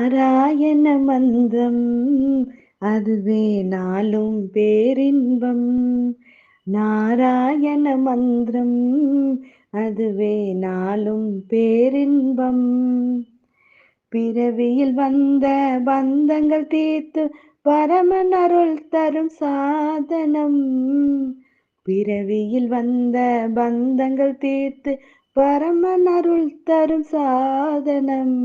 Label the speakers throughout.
Speaker 1: நாராயண மந்திரம் அதுவே நாளும் பேரின்பம். நாராயண மந்திரம் அதுவே நாளும் பேரின்பம். பிறவியில் வந்த பந்தங்கள் தீர்த்து பரமன் அருள் தரும் சாதனம். பிறவியில் வந்த பந்தங்கள் தீர்த்து பரமன் அருள் தரும் சாதனம்.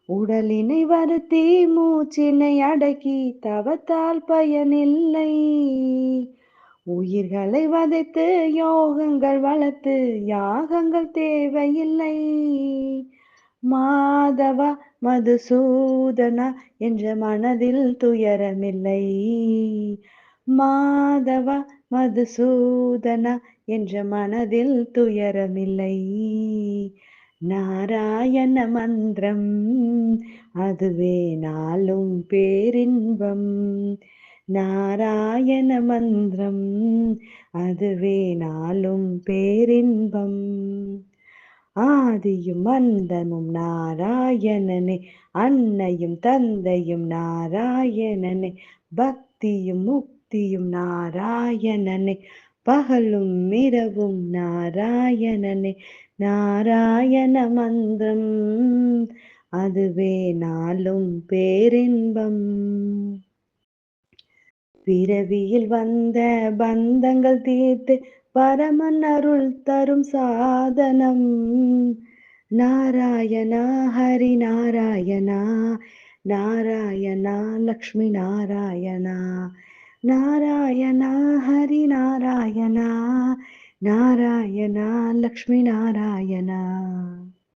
Speaker 1: உடலினை வருத்தி மூச்சினை அடக்கி தவத்தால் பயனில்லை. உயிர்களை வதைத்து யோகங்கள் வளர்த்து யாகங்கள் தேவையில்லை. மாதவா மதுசூதனா என்ற மனதில் துயரமில்லை. மாதவா மதுசூதனா என்ற மனதில் துயரமில்லை. நாராயண மந்திரம் அதுவே நாளும் பேரின்பம். நாராயண மந்திரம் அதுவே நாளும் பேரின்பம். ஆதியும் அந்தமும் நாராயணனே, அன்னையும் தந்தையும் நாராயணனே, பக்தியும் முக்தியும் நாராயணனே, பகலும் இரவும் நாராயணனே. நாராயண மந்திரம் அதுவே நாளும் பேரின்பம். பிறவியில் வந்த பந்தங்கள் தீர்த்து பரமன் அருள் தரும் சாதனம். நாராயணா ஹரி நாராயணா, நாராயணா லக்ஷ்மி நாராயணா, நாராயணா ஹரி நாராயணா, நாராயணா லக்ஷ்மி நாராயணா.